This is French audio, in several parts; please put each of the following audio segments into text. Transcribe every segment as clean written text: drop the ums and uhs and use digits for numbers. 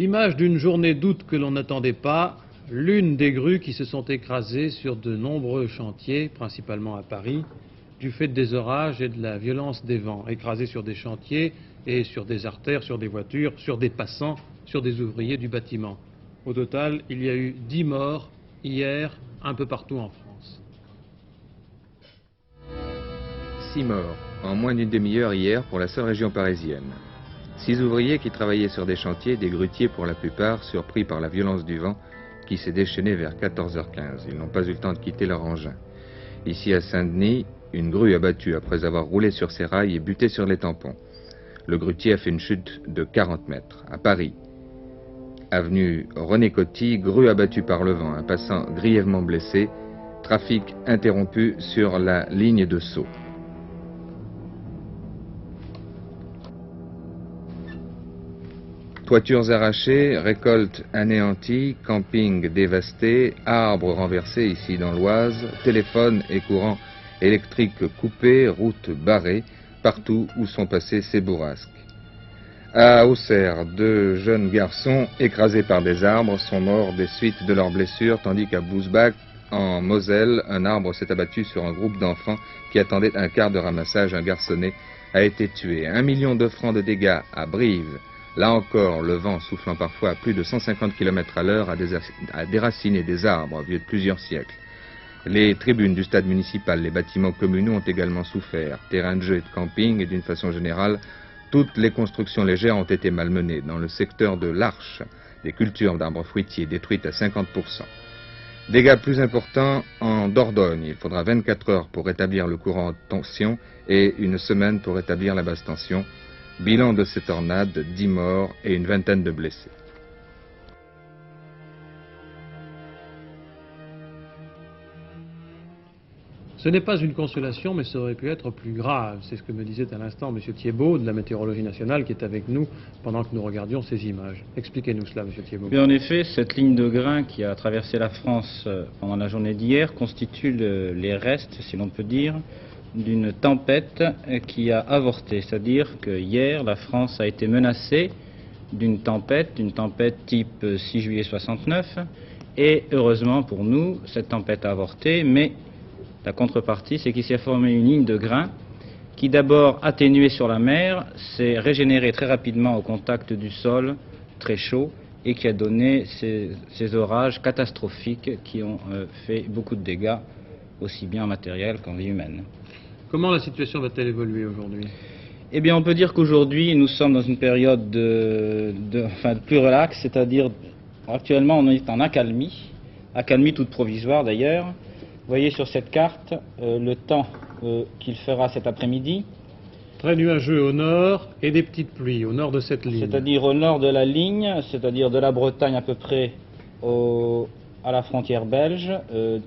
L'image d'une journée d'août que l'on n'attendait pas, l'une des grues qui se sont écrasées sur de nombreux chantiers, principalement à Paris, du fait des orages et de la violence des vents, écrasées sur des chantiers et sur des artères, sur des voitures, sur des passants, sur des ouvriers du bâtiment. Au total, il y a eu 10 morts hier, un peu partout en France. 6 morts en moins d'une demi-heure hier pour la seule région parisienne. 6 ouvriers qui travaillaient sur des chantiers, des grutiers pour la plupart, surpris par la violence du vent qui s'est déchaîné vers 14h15. Ils n'ont pas eu le temps de quitter leur engin. Ici à Saint-Denis, une grue abattue après avoir roulé sur ses rails et buté sur les tampons. Le grutier a fait une chute de 40 mètres. À Paris, avenue René Coty, grue abattue par le vent, un passant grièvement blessé, trafic interrompu sur la ligne de Sceaux. Toitures arrachées, récoltes anéanties, camping dévasté, arbres renversés ici dans l'Oise, téléphones et courants électriques coupés, routes barrées, partout où sont passés ces bourrasques. À Auxerre, 2 jeunes garçons écrasés par des arbres sont morts des suites de leurs blessures, tandis qu'à Bousbach, en Moselle, un arbre s'est abattu sur un groupe d'enfants qui attendaient un quart de ramassage. Un garçonnet a été tué. 1 million de francs de dégâts à Brive. Là encore, le vent soufflant parfois à plus de 150 km à l'heure a déraciné des arbres vieux de plusieurs siècles. Les tribunes du stade municipal, les bâtiments communaux ont également souffert. Terrains de jeu et de camping et d'une façon générale, toutes les constructions légères ont été malmenées. Dans le secteur de l'Arche, des cultures d'arbres fruitiers détruites à 50%. Dégâts plus importants en Dordogne. Il faudra 24 heures pour rétablir le courant de tension et une semaine pour rétablir la basse tension. Bilan de ces tornades, 10 morts et une vingtaine de blessés. Ce n'est pas une consolation, mais ça aurait pu être plus grave. C'est ce que me disait à l'instant M. Thiebaud de la météorologie nationale qui est avec nous pendant que nous regardions ces images. Expliquez-nous cela, M. Thiebaud. Bien, en effet, cette ligne de grains qui a traversé la France pendant la journée d'hier constitue les restes, si l'on peut dire, d'une tempête qui a avorté. C'est-à-dire que hier, la France a été menacée d'une tempête type 6 juillet 69, et heureusement pour nous, cette tempête a avorté, mais la contrepartie, c'est qu'il s'est formé une ligne de grains qui, d'abord atténuée sur la mer, s'est régénérée très rapidement au contact du sol très chaud et qui a donné ces orages catastrophiques qui ont fait beaucoup de dégâts, aussi bien en matériel qu'en vie humaine. Comment la situation va-t-elle évoluer aujourd'hui? Eh bien, on peut dire qu'aujourd'hui, nous sommes dans une période plus relaxe, c'est-à-dire actuellement on est en accalmie toute provisoire d'ailleurs. Vous voyez sur cette carte le temps qu'il fera cet après-midi. Très nuageux au nord et des petites pluies au nord de cette ligne. C'est-à-dire au nord de la ligne, c'est-à-dire de la Bretagne à peu près à la frontière belge,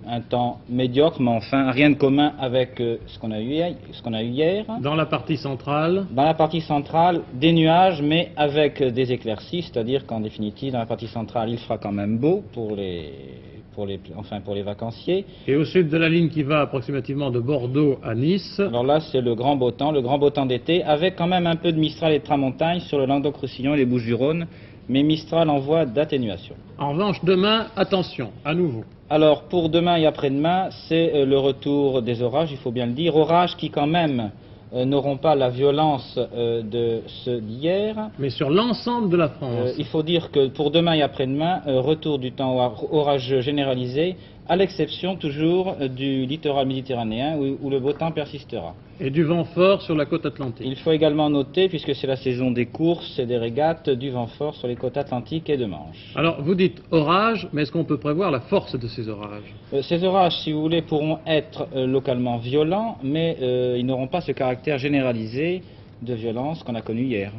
un temps médiocre, mais enfin rien de commun avec ce qu'on a eu hier. Dans la partie centrale? Dans la partie centrale, des nuages, mais avec des éclaircies, c'est-à-dire qu'en définitive, dans la partie centrale, il fera quand même beau pour les vacanciers. Et au sud de la ligne qui va approximativement de Bordeaux à Nice? Alors là, c'est le grand beau temps d'été, avec quand même un peu de Mistral et de Tramontagne sur le Languedoc-Roussillon et les Bouches-du-Rhône, mais Mistral en voie d'atténuation. En revanche, demain, attention, à nouveau. Alors, pour demain et après-demain, c'est le retour des orages, il faut bien le dire. Orages qui, quand même, n'auront pas la violence de ceux d'hier. Mais sur l'ensemble de la France. Il faut dire que pour demain et après-demain, retour du temps orageux généralisé, à l'exception toujours du littoral méditerranéen où le beau temps persistera. Et du vent fort sur la côte atlantique. Il faut également noter, puisque c'est la saison des courses et des régates, du vent fort sur les côtes atlantiques et de Manche. Alors, vous dites orage, mais est-ce qu'on peut prévoir la force de ces orages? Ces orages, si vous voulez, pourront être localement violents, mais ils n'auront pas ce caractère généralisé de violence qu'on a connu hier.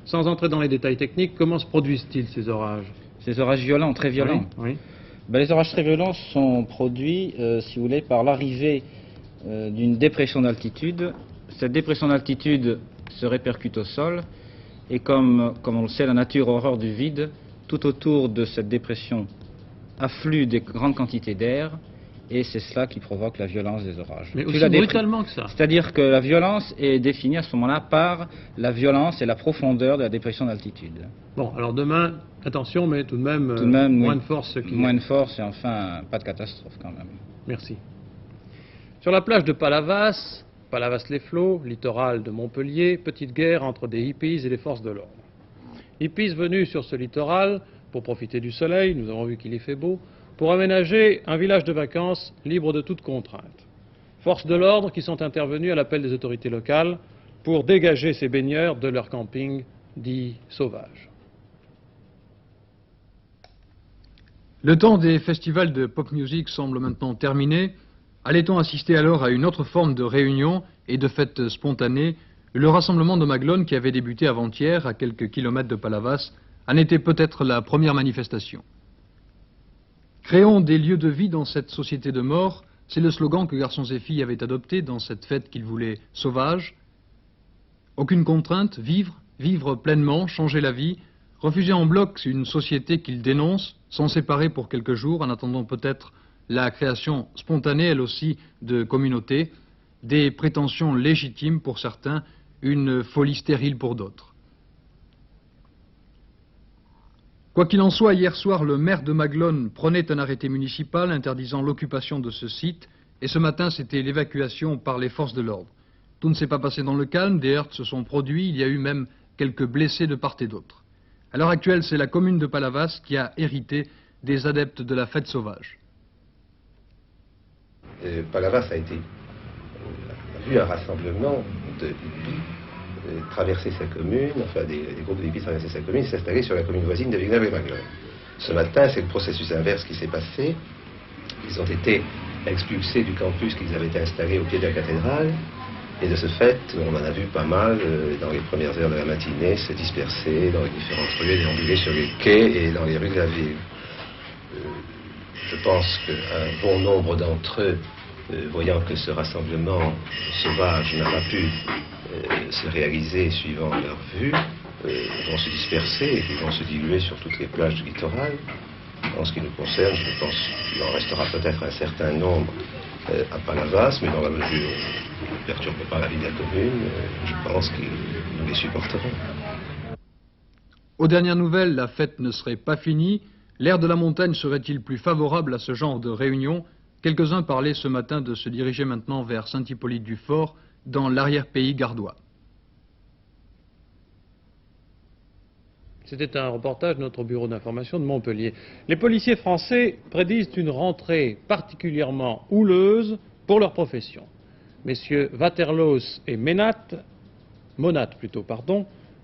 Sans entrer dans les détails techniques, comment se produisent-ils ces orages? Ces orages violents, très violents. Oui. Les orages très violents sont produits, si vous voulez, par l'arrivée d'une dépression d'altitude. Cette dépression d'altitude se répercute au sol et comme on le sait, la nature a horreur du vide. Tout autour de cette dépression affluent des grandes quantités d'air et c'est cela qui provoque la violence des orages. Mais Puis aussi la brutalement que ça. C'est-à-dire que la violence est définie à ce moment-là par la violence et la profondeur de la dépression d'altitude. Bon, alors demain, attention, mais tout de même, moins oui, de force qu'il moins de force et enfin pas de catastrophe quand même. Merci. Sur la plage de Palavas, Palavas-les-Flots, littoral de Montpellier, petite guerre entre des hippies et les forces de l'ordre. Hippies venus sur ce littoral pour profiter du soleil, nous avons vu qu'il y fait beau, pour aménager un village de vacances libre de toute contrainte. Forces de l'ordre qui sont intervenues à l'appel des autorités locales pour dégager ces baigneurs de leur camping dit sauvage. Le temps des festivals de pop music semble maintenant terminé. Allait-on assister alors à une autre forme de réunion et de fête spontanée? Le rassemblement de Maglone, qui avait débuté avant-hier à quelques kilomètres de Palavas, en était peut-être la première manifestation. Créons des lieux de vie dans cette société de mort, c'est le slogan que Garçons et Filles avaient adopté dans cette fête qu'ils voulaient sauvage. Aucune contrainte, vivre pleinement, changer la vie, refuser en bloc une société qu'ils dénoncent, s'en séparer pour quelques jours, en attendant peut-être la création spontanée, elle aussi, de communautés, des prétentions légitimes pour certains, une folie stérile pour d'autres. Quoi qu'il en soit, hier soir, le maire de Maglone prenait un arrêté municipal interdisant l'occupation de ce site, et ce matin, c'était l'évacuation par les forces de l'ordre. Tout ne s'est pas passé dans le calme, des heurts se sont produits, il y a eu même quelques blessés de part et d'autre. À l'heure actuelle, c'est la commune de Palavas qui a hérité des adeptes de la fête sauvage. Palavas a vu un rassemblement de hippies traverser sa commune, enfin des groupes de hippies traverser sa commune et s'installer sur la commune voisine de Villeneuve-et-Maglone. Ce matin, c'est le processus inverse qui s'est passé. Ils ont été expulsés du campus qu'ils avaient été installés au pied de la cathédrale. Et de ce fait, on en a vu pas mal dans les premières heures de la matinée se disperser dans les différentes rues, déambuler sur les quais et dans les rues de la ville. Je pense qu'un bon nombre d'entre eux, voyant que ce rassemblement sauvage n'a pas pu se réaliser suivant leur vue, vont se disperser et qui vont se diluer sur toutes les plages du littoral. En ce qui nous concerne, je pense qu'il en restera peut-être un certain nombre à Palavas, mais dans la mesure où on ne perturbe pas la vie de la commune, je pense que nous les supporterons. Aux dernières nouvelles, la fête ne serait pas finie. L'air de la montagne serait-il plus favorable à ce genre de réunion? Quelques-uns parlaient ce matin de se diriger maintenant vers Saint-Hippolyte-du-Fort, dans l'arrière-pays gardois. C'était un reportage de notre bureau d'information de Montpellier. Les policiers français prédisent une rentrée particulièrement houleuse pour leur profession. Messieurs Waterloos et Monat,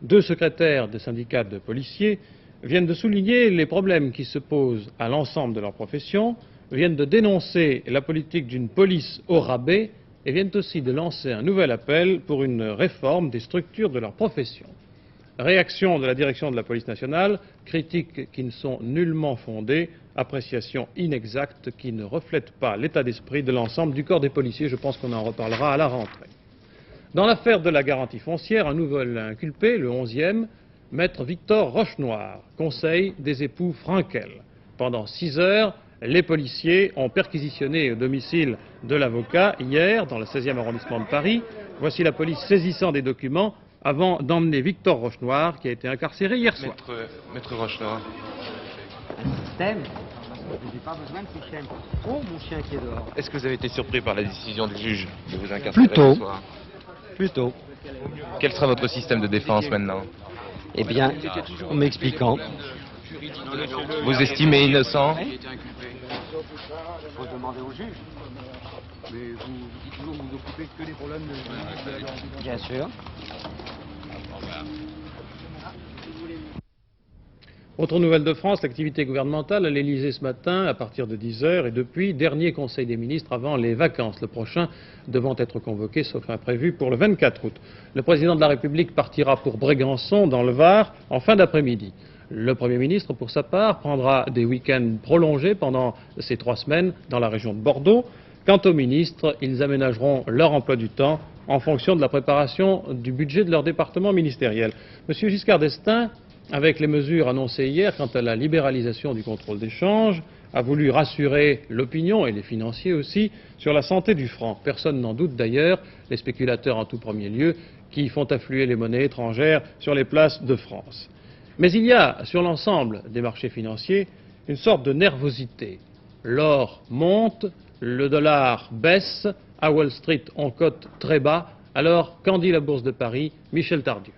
deux secrétaires des syndicats de policiers, viennent de souligner les problèmes qui se posent à l'ensemble de leur profession, viennent de dénoncer la politique d'une police au rabais et viennent aussi de lancer un nouvel appel pour une réforme des structures de leur profession. Réaction de la direction de la police nationale, critiques qui ne sont nullement fondées, appréciations inexactes qui ne reflètent pas l'état d'esprit de l'ensemble du corps des policiers. Je pense qu'on en reparlera à la rentrée. Dans l'affaire de la garantie foncière, un nouvel inculpé, le 11e, maître Victor Rochenoir, conseil des époux Frankel. Pendant 6 heures, les policiers ont perquisitionné au domicile de l'avocat hier, dans le 16e arrondissement de Paris. Voici la police saisissant des documents avant d'emmener Victor Rochenoir, qui a été incarcéré hier soir. Maître Rochenoir. Un système. Je n'ai pas besoin de système. Oh, mon chien qui est dehors. Est-ce que vous avez été surpris par la décision du juge de vous incarcérer ce soir? Plutôt. Quel sera votre système de défense maintenant? Eh bien, en m'expliquant. Vous estimez innocent? Il faut demander au juge. Mais vous toujours vous occupez que des problèmes de... Bien sûr. Autre nouvelle de France, l'activité gouvernementale à l'Élysée ce matin à partir de 10 h et depuis, dernier conseil des ministres avant les vacances, le prochain devant être convoqué sauf imprévu pour le 24 août. Le président de la République partira pour Brégançon dans le Var en fin d'après-midi. Le Premier ministre, pour sa part, prendra des week-ends prolongés pendant ces 3 semaines dans la région de Bordeaux. Quant aux ministres, ils aménageront leur emploi du temps en fonction de la préparation du budget de leur département ministériel. Monsieur Giscard d'Estaing avec les mesures annoncées hier quant à la libéralisation du contrôle des changes, a voulu rassurer l'opinion et les financiers aussi sur la santé du franc. Personne n'en doute d'ailleurs, les spéculateurs en tout premier lieu, qui font affluer les monnaies étrangères sur les places de France. Mais il y a, sur l'ensemble des marchés financiers, une sorte de nervosité. L'or monte, le dollar baisse, à Wall Street on cote très bas. Alors, qu'en dit la Bourse de Paris? Michel Tardieu.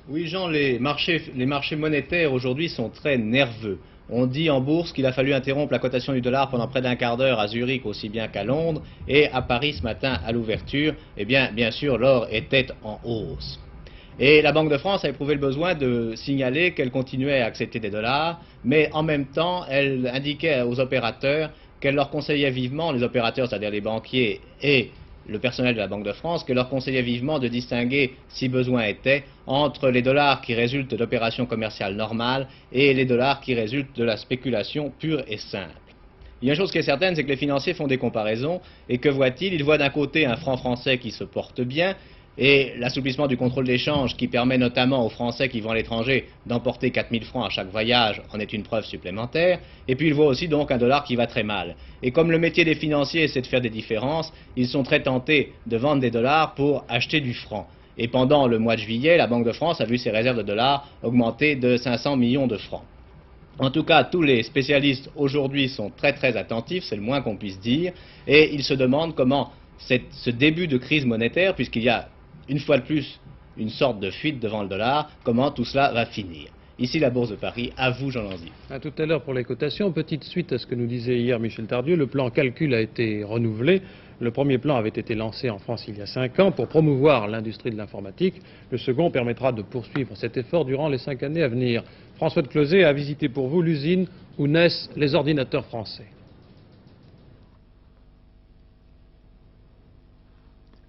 Oui, Jean, les marchés monétaires aujourd'hui sont très nerveux. On dit en bourse qu'il a fallu interrompre la cotation du dollar pendant près d'un quart d'heure à Zurich aussi bien qu'à Londres. Et à Paris ce matin, à l'ouverture, eh bien sûr, l'or était en hausse. Et la Banque de France a éprouvé le besoin de signaler qu'elle continuait à accepter des dollars, mais en même temps, elle indiquait aux opérateurs qu'elle leur conseillait vivement, les opérateurs, c'est-à-dire les banquiers et le personnel de la Banque de France, que leur conseillait vivement de distinguer, si besoin était, entre les dollars qui résultent d'opérations commerciales normales et les dollars qui résultent de la spéculation pure et simple. Il y a une chose qui est certaine, c'est que les financiers font des comparaisons, et que voient-ils? Ils voient d'un côté un franc français qui se porte bien, et l'assouplissement du contrôle d'échange qui permet notamment aux Français qui vont à l'étranger d'emporter 4 000 francs à chaque voyage en est une preuve supplémentaire. Et puis ils voient aussi donc un dollar qui va très mal. Et comme le métier des financiers c'est de faire des différences, ils sont très tentés de vendre des dollars pour acheter du franc. Et pendant le mois de juillet, la Banque de France a vu ses réserves de dollars augmenter de 500 millions de francs. En tout cas, tous les spécialistes aujourd'hui sont très très attentifs, c'est le moins qu'on puisse dire, et ils se demandent comment ce début de crise monétaire, puisqu'il y a une fois de plus une sorte de fuite devant le dollar, comment tout cela va finir. Ici la Bourse de Paris, à vous Jean Lanzy. À tout à l'heure pour les cotations. Petite suite à ce que nous disait hier Michel Tardieu, le plan calcul a été renouvelé. Le premier plan avait été lancé en France il y a 5 ans pour promouvoir l'industrie de l'informatique. Le second permettra de poursuivre cet effort durant les 5 années à venir. François de Closet a visité pour vous l'usine où naissent les ordinateurs français.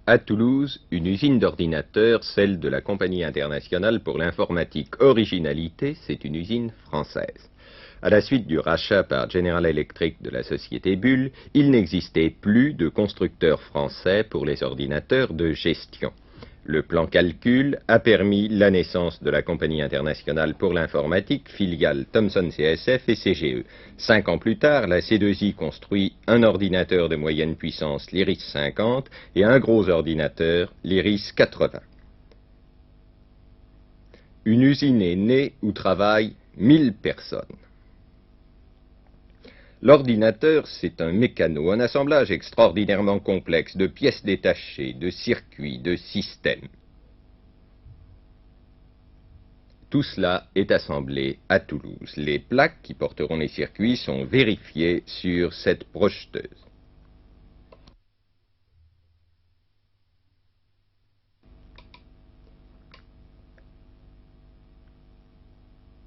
À Toulouse, une usine d'ordinateurs, celle de la Compagnie internationale pour l'informatique Originalité, c'est une usine française. À la suite du rachat par General Electric de la société Bull, il n'existait plus de constructeurs français pour les ordinateurs de gestion. Le plan calcul a permis la naissance de la Compagnie internationale pour l'informatique, filiale Thomson CSF et CGE. 5 ans plus tard, la C2I construit un ordinateur de moyenne puissance, l'Iris 50, et un gros ordinateur, l'Iris 80. Une usine est née où travaillent 1000 personnes. L'ordinateur, c'est un mécano, un assemblage extraordinairement complexe de pièces détachées, de circuits, de systèmes. Tout cela est assemblé à Toulouse. Les plaques qui porteront les circuits sont vérifiées sur cette projeteuse.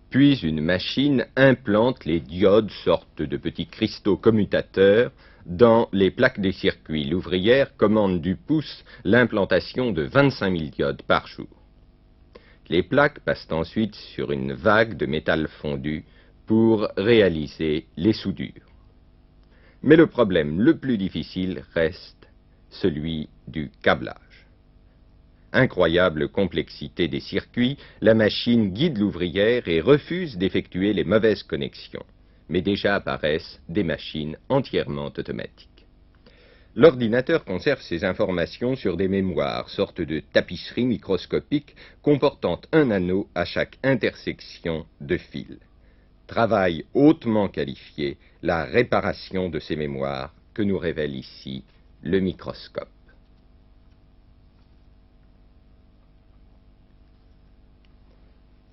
Puis une machine implante les diodes, sortes de petits cristaux commutateurs, dans les plaques des circuits. L'ouvrière commande du pouce l'implantation de 25 000 diodes par jour. Les plaques passent ensuite sur une vague de métal fondu pour réaliser les soudures. Mais le problème le plus difficile reste celui du câblage. Incroyable complexité des circuits, la machine guide l'ouvrière et refuse d'effectuer les mauvaises connexions. Mais déjà apparaissent des machines entièrement automatiques. L'ordinateur conserve ses informations sur des mémoires, sortes de tapisseries microscopiques comportant un anneau à chaque intersection de fils. Travail hautement qualifié, la réparation de ces mémoires que nous révèle ici le microscope.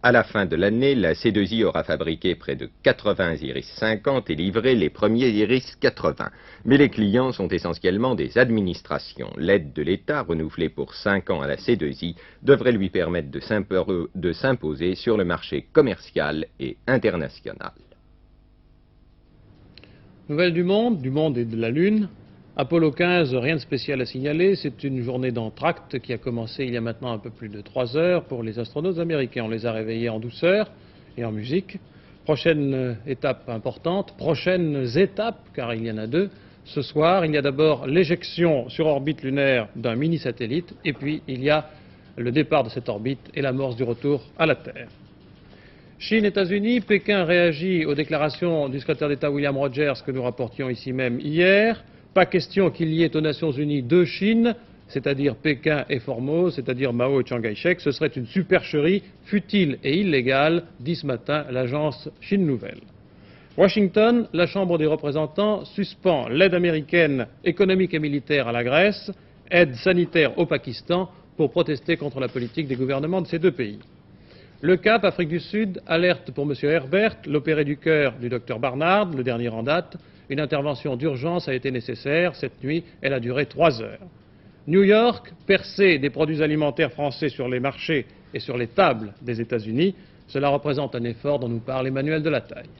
À la fin de l'année, la C2I aura fabriqué près de 80 Iris 50 et livré les premiers Iris 80. Mais les clients sont essentiellement des administrations. L'aide de l'État, renouvelée pour 5 ans à la C2I, devrait lui permettre de s'imposer sur le marché commercial et international. Nouvelles du monde et de la Lune. Apollo 15, rien de spécial à signaler, c'est une journée d'entracte qui a commencé il y a maintenant un peu plus de 3 heures pour les astronautes américains. On les a réveillés en douceur et en musique. Prochaine étape importante, prochaines étapes, car il y en a 2. Ce soir, il y a d'abord l'éjection sur orbite lunaire d'un mini-satellite, et puis il y a le départ de cette orbite et l'amorce du retour à la Terre. Chine-États-Unis, Pékin réagit aux déclarations du secrétaire d'État William Rogers que nous rapportions ici même hier. Pas question qu'il y ait aux Nations Unies deux Chines, c'est-à-dire Pékin et Formose, c'est-à-dire Mao et Chiang Kai-shek. Ce serait une supercherie futile et illégale, dit ce matin l'agence Chine Nouvelle. Washington, la Chambre des représentants suspend l'aide américaine économique et militaire à la Grèce, aide sanitaire au Pakistan pour protester contre la politique des gouvernements de ces deux pays. Le Cap, Afrique du Sud, alerte pour M. Herbert, l'opéré du cœur du Dr Barnard, le dernier en date. Une intervention d'urgence a été nécessaire. Cette nuit, elle a duré 3 heures. New York, percée des produits alimentaires français sur les marchés et sur les tables des États-Unis. Cela représente un effort dont nous parle Emmanuel Delataille.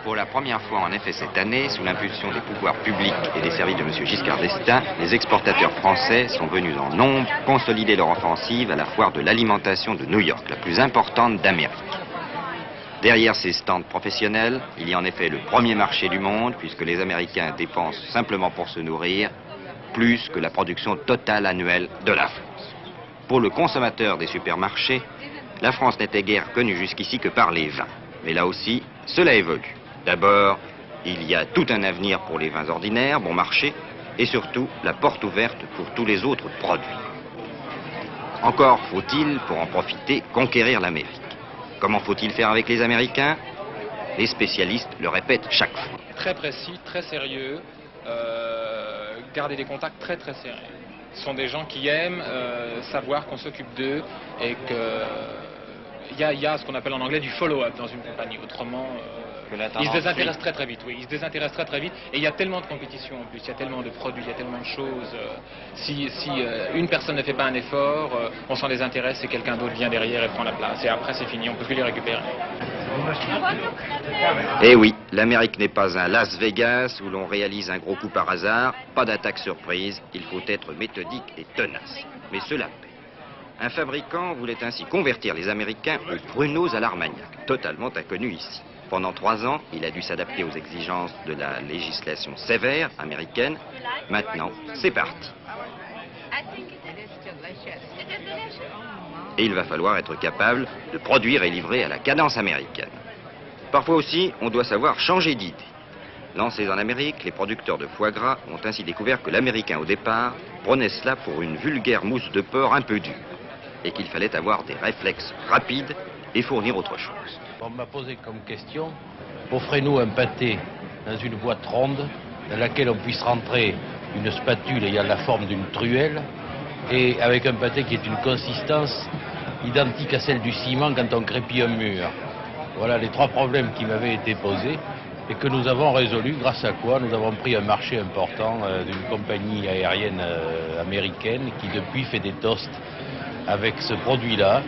Pour la première fois en effet cette année, sous l'impulsion des pouvoirs publics et des services de M. Giscard d'Estaing, les exportateurs français sont venus en nombre consolider leur offensive à la foire de l'alimentation de New York, la plus importante d'Amérique. Derrière ces stands professionnels, il y a en effet le premier marché du monde, puisque les Américains dépensent simplement pour se nourrir plus que la production totale annuelle de la France. Pour le consommateur des supermarchés, la France n'était guère connue jusqu'ici que par les vins. Mais là aussi, cela évolue. D'abord, il y a tout un avenir pour les vins ordinaires, bon marché, et surtout la porte ouverte pour tous les autres produits. Encore faut-il, pour en profiter, conquérir l'Amérique. Comment faut-il faire avec les Américains? Les spécialistes le répètent chaque fois. Très précis, très sérieux, garder des contacts très très serrés. Ce sont des gens qui aiment savoir qu'on s'occupe d'eux et qu'il y a ce qu'on appelle en anglais du follow-up dans une compagnie. Autrement, ils se désintéressent très très vite, oui, ils se désintéressent très très vite. Et il y a tellement de compétition en plus, il y a tellement de produits, il y a tellement de choses. Si une personne ne fait pas un effort, on s'en désintéresse et quelqu'un d'autre vient derrière et prend la place. Et après c'est fini, on ne peut plus les récupérer. Eh oui, l'Amérique n'est pas un Las Vegas où l'on réalise un gros coup par hasard, pas d'attaque surprise, il faut être méthodique et tenace. Mais cela paie. Un fabricant voulait ainsi convertir les Américains aux pruneaux à l'Armagnac, totalement inconnus ici. Pendant 3 ans, il a dû s'adapter aux exigences de la législation sévère américaine. Maintenant, c'est parti. Et il va falloir être capable de produire et livrer à la cadence américaine. Parfois aussi, on doit savoir changer d'idée. Lancés en Amérique, les producteurs de foie gras ont ainsi découvert que l'Américain, au départ, prenait cela pour une vulgaire mousse de porc un peu dure, et qu'il fallait avoir des réflexes rapides et fournir autre chose. On m'a posé comme question, offrez-nous un pâté dans une boîte ronde dans laquelle on puisse rentrer une spatule ayant la forme d'une truelle et avec un pâté qui est une consistance identique à celle du ciment quand on crépit un mur. Voilà les 3 problèmes qui m'avaient été posés et que nous avons résolus, grâce à quoi nous avons pris un marché important d'une compagnie aérienne américaine qui depuis fait des toasts avec ce produit-là.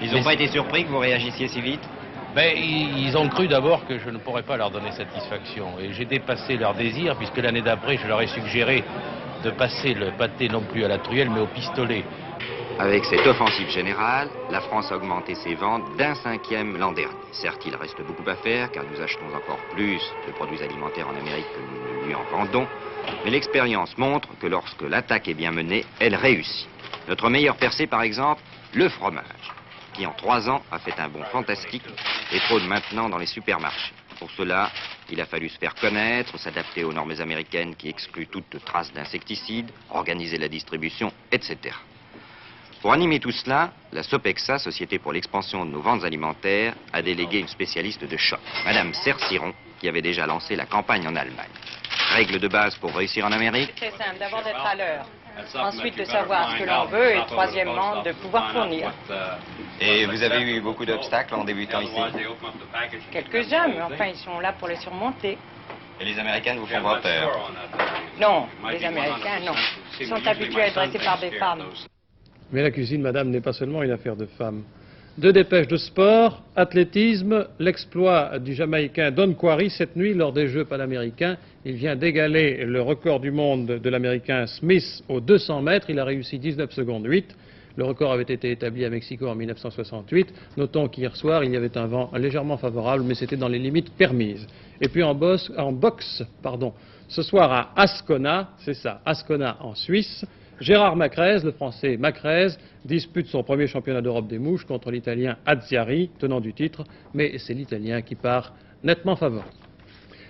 Ils n'ont pas été surpris que vous réagissiez si vite? Ben, ils ont cru d'abord que je ne pourrais pas leur donner satisfaction. Et j'ai dépassé leur désir, puisque l'année d'après, je leur ai suggéré de passer le pâté non plus à la truelle, mais au pistolet. Avec cette offensive générale, la France a augmenté ses ventes d'1/5 l'an dernier. Certes, il reste beaucoup à faire, car nous achetons encore plus de produits alimentaires en Amérique que nous ne lui en vendons. Mais l'expérience montre que lorsque l'attaque est bien menée, elle réussit. Notre meilleure percée, par exemple, le fromage, qui en 3 ans a fait un bond fantastique et trône maintenant dans les supermarchés. Pour cela, il a fallu se faire connaître, s'adapter aux normes américaines qui excluent toute trace d'insecticides, organiser la distribution, etc. Pour animer tout cela, la Sopexa, Société pour l'expansion de nos ventes alimentaires, a délégué une spécialiste de choc, Madame Cerciron, qui avait déjà lancé la campagne en Allemagne. Règle de base pour réussir en Amérique? C'est simple, d'abord d'être à l'heure. Ensuite de savoir ce que l'on veut et troisièmement de pouvoir fournir. Et vous avez eu beaucoup d'obstacles en débutant ici? Quelques-uns, mais enfin ils sont là pour les surmonter. Et les Américains vous font pas peur? Non, les Américains non. Ils sont habitués à être dressés par des femmes. Mais la cuisine, madame, n'est pas seulement une affaire de femmes. 2 dépêches de sport, athlétisme, l'exploit du Jamaïcain Don Quarry cette nuit lors des Jeux panaméricains. Il vient d'égaler le record du monde de l'Américain Smith aux 200 mètres. Il a réussi 19 secondes 8. Le record avait été établi à Mexico en 1968. Notons qu'hier soir, il y avait un vent légèrement favorable, mais c'était dans les limites permises. Et puis en boxe, ce soir à Ascona, c'est ça, Ascona en Suisse, Gérard Macrèze, le Français Macrèze, dispute son premier championnat d'Europe des mouches contre l'Italien Azziari, tenant du titre, mais c'est l'Italien qui part nettement favori.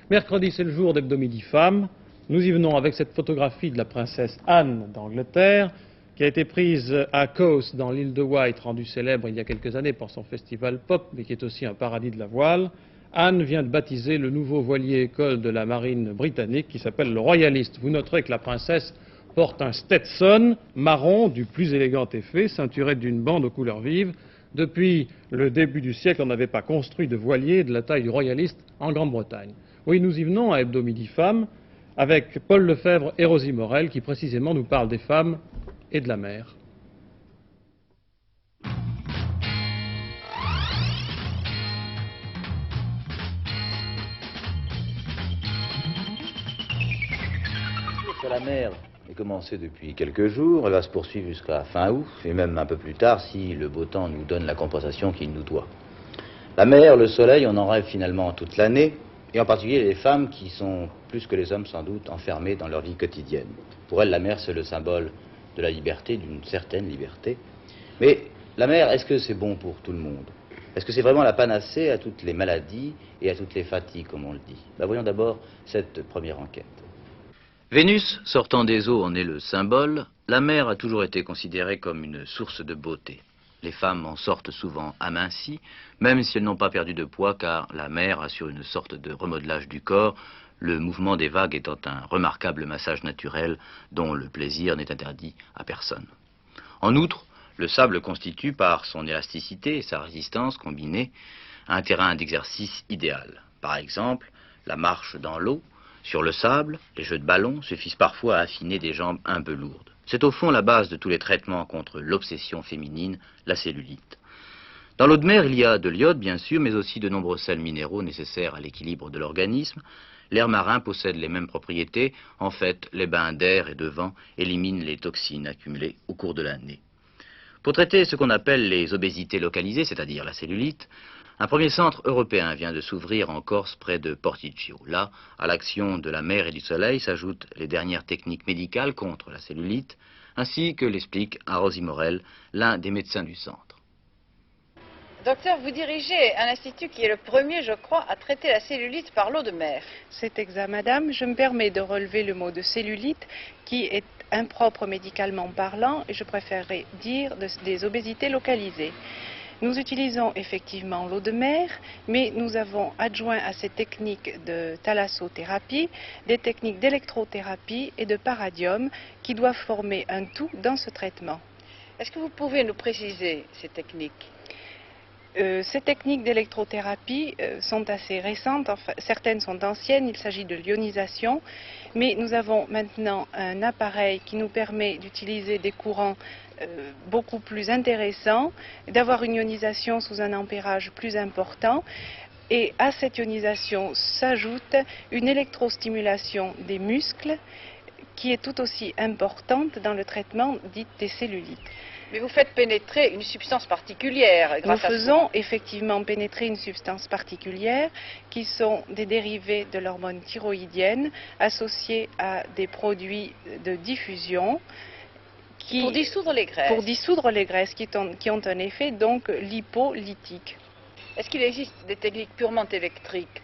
Mercredi, c'est le jour d'Hebdomidi Femmes. Nous y venons avec cette photographie de la princesse Anne d'Angleterre, qui a été prise à Cowes, dans l'île de Wight, rendue célèbre il y a quelques années pour son festival pop, mais qui est aussi un paradis de la voile. Anne vient de baptiser le nouveau voilier-école de la marine britannique qui s'appelle le Royalist. Vous noterez que la princesse porte un Stetson marron du plus élégant effet, ceinturé d'une bande aux couleurs vives. Depuis le début du siècle, on n'avait pas construit de voilier de la taille du Royalist en Grande-Bretagne. Oui, nous y venons à Hebdomidi Femmes avec Paul Lefebvre et Rosie Morel qui précisément nous parlent des femmes et de la mer. La mer est commencée depuis quelques jours, elle va se poursuivre jusqu'à fin août, et même un peu plus tard si le beau temps nous donne la compensation qu'il nous doit. La mer, le soleil, on en rêve finalement toute l'année, et en particulier les femmes qui sont, plus que les hommes sans doute, enfermées dans leur vie quotidienne. Pour elles, la mer, c'est le symbole de la liberté, d'une certaine liberté. Mais la mer, est-ce que c'est bon pour tout le monde? Est-ce que c'est vraiment la panacée à toutes les maladies et à toutes les fatigues, comme on le dit? Voyons d'abord cette première enquête. Vénus, sortant des eaux, en est le symbole. La mer a toujours été considérée comme une source de beauté. Les femmes en sortent souvent amincies, même si elles n'ont pas perdu de poids, car la mer assure une sorte de remodelage du corps, le mouvement des vagues étant un remarquable massage naturel dont le plaisir n'est interdit à personne. En outre, le sable constitue, par son élasticité et sa résistance combinée, un terrain d'exercice idéal. Par exemple, la marche dans l'eau. Sur le sable, les jeux de ballon suffisent parfois à affiner des jambes un peu lourdes. C'est au fond la base de tous les traitements contre l'obsession féminine, la cellulite. Dans l'eau de mer, il y a de l'iode, bien sûr, mais aussi de nombreux sels minéraux nécessaires à l'équilibre de l'organisme. L'air marin possède les mêmes propriétés. En fait, les bains d'air et de vent éliminent les toxines accumulées au cours de l'année. Pour traiter ce qu'on appelle les obésités localisées, c'est-à-dire la cellulite, un premier centre européen vient de s'ouvrir en Corse près de Porticcio. Là, à l'action de la mer et du soleil s'ajoutent les dernières techniques médicales contre la cellulite, ainsi que l'explique Rosie Morel, l'un des médecins du centre. Docteur, vous dirigez un institut qui est le premier, je crois, à traiter la cellulite par l'eau de mer. C'est exact, madame. Je me permets de relever le mot de cellulite, qui est impropre médicalement parlant, et je préférerais dire des obésités localisées. Nous utilisons effectivement l'eau de mer, mais nous avons adjoint à ces techniques de thalassothérapie des techniques d'électrothérapie et de paradium qui doivent former un tout dans ce traitement. Est-ce que vous pouvez nous préciser ces techniques? Ces techniques d'électrothérapie sont assez récentes, enfin, certaines sont anciennes, il s'agit de l'ionisation, mais nous avons maintenant un appareil qui nous permet d'utiliser des courants beaucoup plus intéressants, d'avoir une ionisation sous un ampérage plus important, et à cette ionisation s'ajoute une électrostimulation des muscles qui est tout aussi importante dans le traitement dit des cellulites. Mais vous faites pénétrer une substance particulière grâce à ça. Nous faisons effectivement pénétrer une substance particulière qui sont des dérivés de l'hormone thyroïdienne associés à des produits de diffusion pour dissoudre les graisses. Pour dissoudre les graisses qui ont un effet donc lipolytique. Est-ce qu'il existe des techniques purement électriques?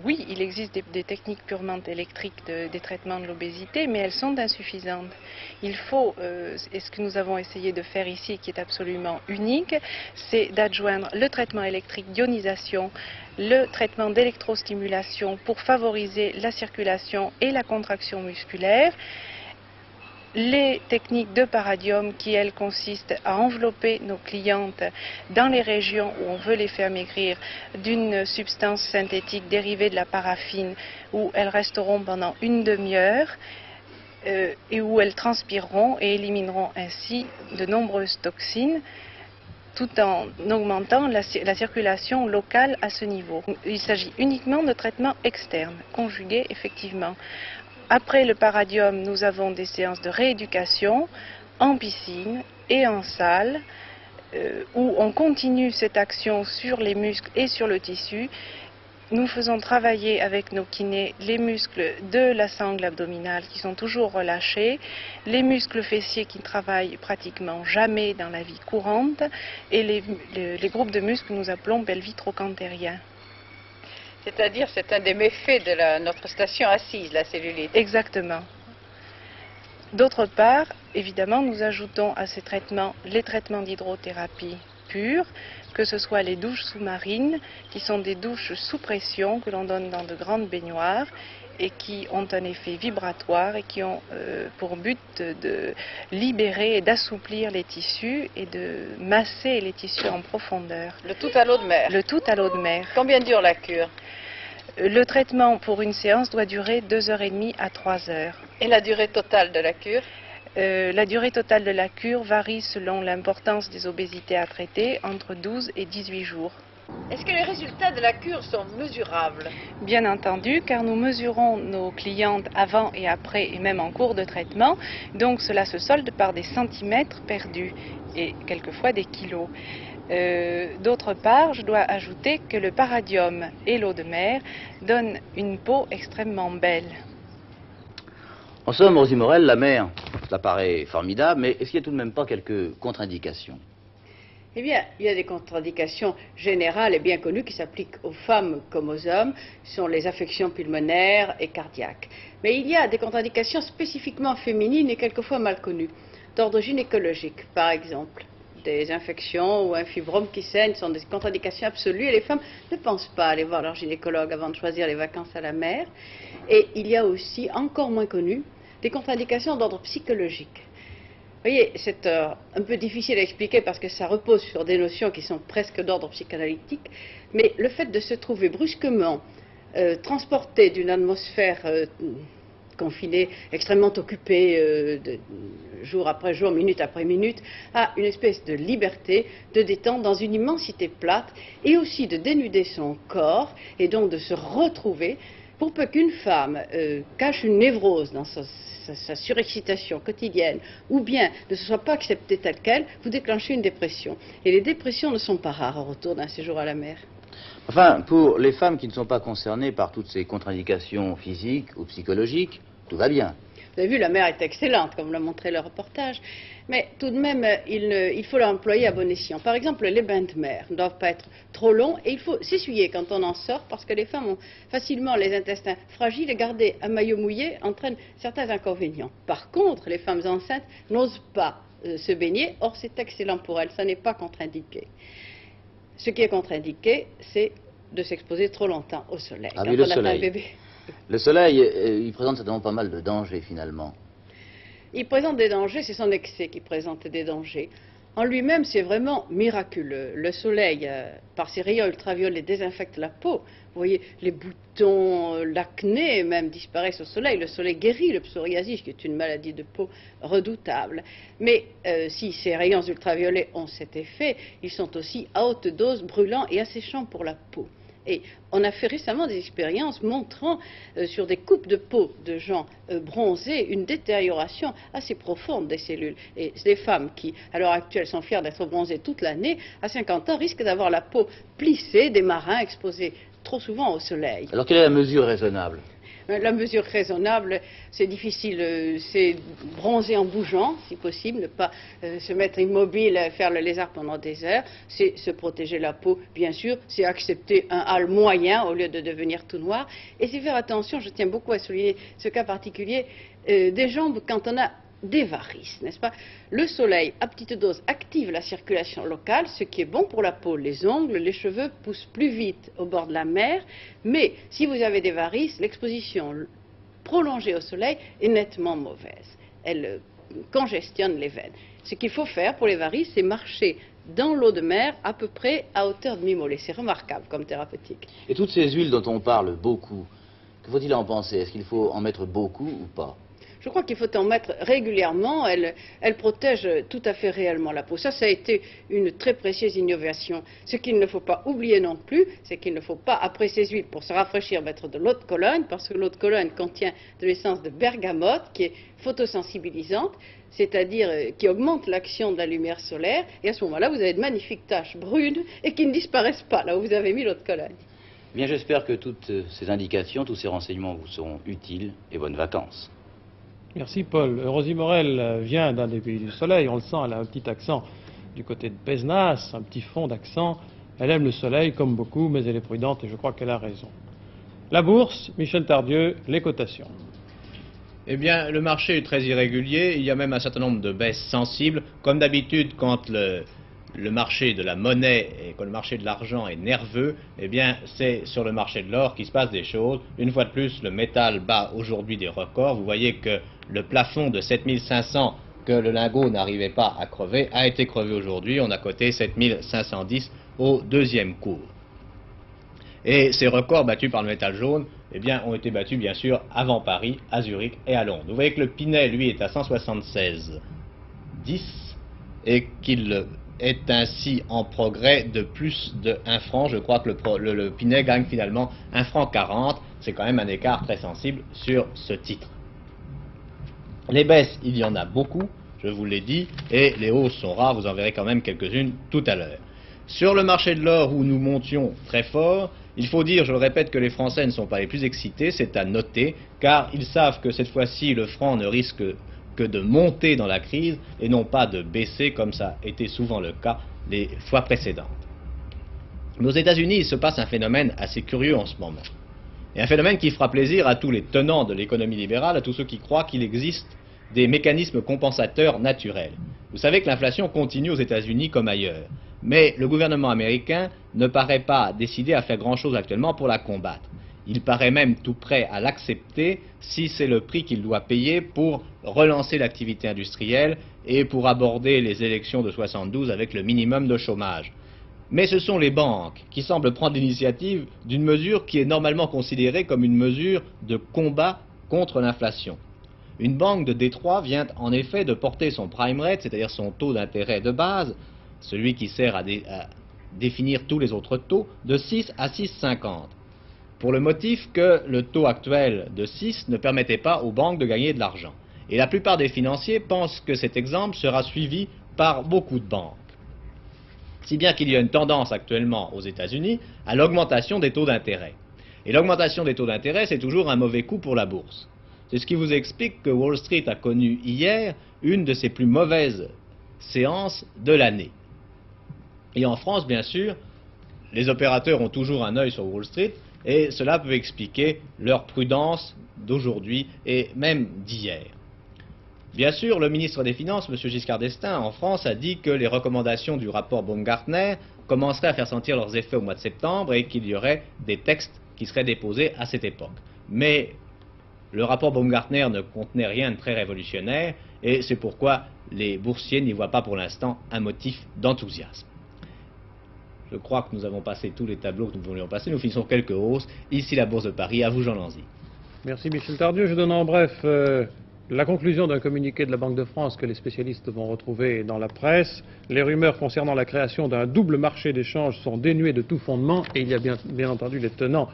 Oui, il existe des techniques purement électriques des traitements de l'obésité, mais elles sont insuffisantes. Il faut, et ce que nous avons essayé de faire ici, qui est absolument unique, c'est d'adjoindre le traitement électrique d'ionisation, le traitement d'électrostimulation pour favoriser la circulation et la contraction musculaire, les techniques de paradium qui, elles, consistent à envelopper nos clientes dans les régions où on veut les faire maigrir d'une substance synthétique dérivée de la paraffine où elles resteront pendant une demi-heure et où elles transpireront et élimineront ainsi de nombreuses toxines tout en augmentant la circulation locale à ce niveau. Il s'agit uniquement de traitements externes, conjugués effectivement. Après le paradium, nous avons des séances de rééducation en piscine et en salle où on continue cette action sur les muscles et sur le tissu Nous faisons travailler avec nos kinés les muscles de la sangle abdominale qui sont toujours relâchés, les muscles fessiers qui ne travaillent pratiquement jamais dans la vie courante et les groupes de muscles que nous appelons pelvitrocantériens. C'est-à-dire, c'est un des méfaits de notre station assise, la cellulite. Exactement. D'autre part, évidemment, nous ajoutons à ces traitements les traitements d'hydrothérapie pure, que ce soit les douches sous-marines, qui sont des douches sous pression que l'on donne dans de grandes baignoires et qui ont un effet vibratoire et qui ont pour but de libérer et d'assouplir les tissus et de masser les tissus en profondeur. Le tout à l'eau de mer. Le tout à l'eau de mer. Combien dure la cure? Le traitement pour une séance doit durer 2h30 à 3h. Et la durée totale de la cure? La durée totale de la cure varie selon l'importance des obésités à traiter, entre 12 et 18 jours. Est-ce que les résultats de la cure sont mesurables? Bien entendu, car nous mesurons nos clientes avant et après et même en cours de traitement, donc cela se solde par des centimètres perdus et quelquefois des kilos. D'autre part, je dois ajouter que le paradium et l'eau de mer donnent une peau extrêmement belle. En somme, Rosie Morel, la mer, ça paraît formidable, mais est-ce qu'il n'y a tout de même pas quelques contre-indications? Eh bien, il y a des contre-indications générales et bien connues qui s'appliquent aux femmes comme aux hommes, ce sont les affections pulmonaires et cardiaques. Mais il y a des contre-indications spécifiquement féminines et quelquefois mal connues, d'ordre gynécologique, par exemple. Des infections ou un fibrome qui saigne sont des contre-indications absolues et les femmes ne pensent pas aller voir leur gynécologue avant de choisir les vacances à la mer. Et il y a aussi, encore moins connu, des contre-indications d'ordre psychologique. Vous voyez, c'est un peu difficile à expliquer parce que ça repose sur des notions qui sont presque d'ordre psychanalytique, mais le fait de se trouver brusquement transporté d'une atmosphère confinée, extrêmement occupée, jour après jour, minute après minute, à une espèce de liberté, de détente dans une immensité plate, et aussi de dénuder son corps, et donc de se retrouver, pour peu qu'une femme cache une névrose dans sa surexcitation quotidienne, ou bien ne se soit pas acceptée telle qu'elle, vous déclenchez une dépression. Et les dépressions ne sont pas rares au retour d'un séjour à la mer. Enfin, pour les femmes qui ne sont pas concernées par toutes ces contre-indications physiques ou psychologiques, tout va bien. Vous avez vu, la mer est excellente, comme l'a montré le reportage, mais tout de même, il faut l'employer à bon escient. Par exemple, les bains de mer ne doivent pas être trop longs et il faut s'essuyer quand on en sort parce que les femmes ont facilement les intestins fragiles et garder un maillot mouillé entraîne certains inconvénients. Par contre, les femmes enceintes n'osent pas se baigner, or c'est excellent pour elles, ça n'est pas contre-indiqué. Ce qui est contre-indiqué, c'est de s'exposer trop longtemps au soleil. Ah oui, le soleil. Le soleil, il présente certainement pas mal de dangers finalement. Il présente des dangers, c'est son excès qui présente des dangers. En lui-même, c'est vraiment miraculeux. Le soleil, par ses rayons ultraviolets, désinfecte la peau. Vous voyez, les boutons, l'acné même disparaissent au soleil. Le soleil guérit le psoriasis, qui est une maladie de peau redoutable. Mais si ces rayons ultraviolets ont cet effet, ils sont aussi à haute dose brûlants et asséchants pour la peau. Et on a fait récemment des expériences montrant sur des coupes de peau de gens bronzés une détérioration assez profonde des cellules. Et les femmes qui, à l'heure actuelle, sont fières d'être bronzées toute l'année, à 50 ans, risquent d'avoir la peau plissée, des marins exposés trop souvent au soleil. Alors quelle est la mesure raisonnable ? La mesure raisonnable, c'est difficile, c'est bronzer en bougeant, si possible, ne pas se mettre immobile, faire le lézard pendant des heures, c'est se protéger la peau, bien sûr, c'est accepter un hâle moyen au lieu de devenir tout noir, et c'est faire attention, je tiens beaucoup à souligner ce cas particulier, des jambes quand on a des varices, n'est-ce pas? Le soleil, à petite dose, active la circulation locale, ce qui est bon pour la peau. Les ongles, les cheveux poussent plus vite au bord de la mer, mais si vous avez des varices, l'exposition prolongée au soleil est nettement mauvaise. Elle congestionne les veines. Ce qu'il faut faire pour les varices, c'est marcher dans l'eau de mer à peu près à hauteur de mi-mollet. C'est remarquable comme thérapeutique. Et toutes ces huiles dont on parle beaucoup, que faut-il en penser? Est-ce qu'il faut en mettre beaucoup ou pas? Je crois qu'il faut en mettre régulièrement, elle protège tout à fait réellement la peau. Ça a été une très précieuse innovation. Ce qu'il ne faut pas oublier non plus, c'est qu'il ne faut pas, après ces huiles, pour se rafraîchir, mettre de l'eau de Cologne, parce que l'eau de Cologne contient de l'essence de bergamote, qui est photosensibilisante, c'est-à-dire qui augmente l'action de la lumière solaire, et à ce moment-là, vous avez de magnifiques taches brunes, et qui ne disparaissent pas, là où vous avez mis l'eau de Cologne. Eh bien, j'espère que toutes ces indications, tous ces renseignements vous sont utiles et bonnes vacances. Merci Paul. Rosie Morel vient d'un des pays du soleil, on le sent, elle a un petit accent du côté de Pézenas, un petit fond d'accent. Elle aime le soleil comme beaucoup, mais elle est prudente et je crois qu'elle a raison. La bourse, Michel Tardieu, les cotations. Eh bien, le marché est très irrégulier, il y a même un certain nombre de baisses sensibles. Comme d'habitude, quand le marché de la monnaie et quand le marché de l'argent est nerveux, eh bien, c'est sur le marché de l'or qu'il se passe des choses. Une fois de plus, le métal bat aujourd'hui des records. Vous voyez que le plafond de 7500 que le lingot n'arrivait pas à crever a été crevé aujourd'hui. On a coté 7510 au deuxième cours. Et ces records battus par le métal jaune, eh bien, ont été battus bien sûr avant Paris, à Zurich et à Londres. Vous voyez que le Pinet, lui, est à 176,10 et qu'il est ainsi en progrès de plus de 1 franc. Je crois que le Pinet gagne finalement 1 franc 40. C'est quand même un écart très sensible sur ce titre. Les baisses, il y en a beaucoup, je vous l'ai dit, et les hausses sont rares, vous en verrez quand même quelques-unes tout à l'heure. Sur le marché de l'or où nous montions très fort, il faut dire, je le répète, que les Français ne sont pas les plus excités, c'est à noter, car ils savent que cette fois-ci, le franc ne risque que de monter dans la crise et non pas de baisser comme ça a été souvent le cas les fois précédentes. Mais aux États-Unis, il se passe un phénomène assez curieux en ce moment. Et un phénomène qui fera plaisir à tous les tenants de l'économie libérale, à tous ceux qui croient qu'il existe des mécanismes compensateurs naturels. Vous savez que l'inflation continue aux États-Unis comme ailleurs. Mais le gouvernement américain ne paraît pas décidé à faire grand-chose actuellement pour la combattre. Il paraît même tout prêt à l'accepter si c'est le prix qu'il doit payer pour relancer l'activité industrielle et pour aborder les élections de 72 avec le minimum de chômage. Mais ce sont les banques qui semblent prendre l'initiative d'une mesure qui est normalement considérée comme une mesure de combat contre l'inflation. Une banque de Détroit vient en effet de porter son prime rate, c'est-à-dire son taux d'intérêt de base, celui qui sert à définir tous les autres taux, de 6 à 6,50. Pour le motif que le taux actuel de 6 ne permettait pas aux banques de gagner de l'argent. Et la plupart des financiers pensent que cet exemple sera suivi par beaucoup de banques. Si bien qu'il y a une tendance actuellement aux États-Unis à l'augmentation des taux d'intérêt. Et l'augmentation des taux d'intérêt, c'est toujours un mauvais coup pour la bourse. C'est ce qui vous explique que Wall Street a connu hier une de ses plus mauvaises séances de l'année. Et en France, bien sûr, les opérateurs ont toujours un œil sur Wall Street et cela peut expliquer leur prudence d'aujourd'hui et même d'hier. Bien sûr, le ministre des Finances, M. Giscard d'Estaing, en France, a dit que les recommandations du rapport Baumgartner commenceraient à faire sentir leurs effets au mois de septembre et qu'il y aurait des textes qui seraient déposés à cette époque. Mais le rapport Baumgartner ne contenait rien de très révolutionnaire et c'est pourquoi les boursiers n'y voient pas pour l'instant un motif d'enthousiasme. Je crois que nous avons passé tous les tableaux que nous voulions passer. Nous finissons quelques hausses. Ici la Bourse de Paris. À vous, Jean Lanzy. Merci Michel Tardieu. Je donne en bref la conclusion d'un communiqué de la Banque de France que les spécialistes vont retrouver dans la presse. Les rumeurs concernant la création d'un double marché d'échange sont dénuées de tout fondement et il y a bien entendu les tenants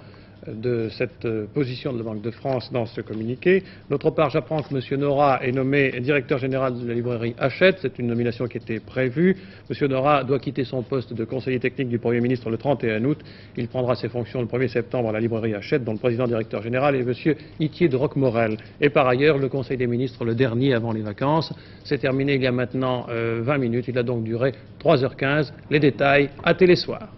de cette position de la Banque de France dans ce communiqué. D'autre part, j'apprends que M. Nora est nommé directeur général de la librairie Hachette. C'est une nomination qui était prévue. M. Nora doit quitter son poste de conseiller technique du Premier ministre le 31 août. Il prendra ses fonctions le 1er septembre à la librairie Hachette, dont le président directeur général est M. Itier de Roquemorel. Et par ailleurs, le Conseil des ministres, le dernier avant les vacances, s'est terminé il y a maintenant 20 minutes. Il a donc duré 3h15. Les détails à Télésoir.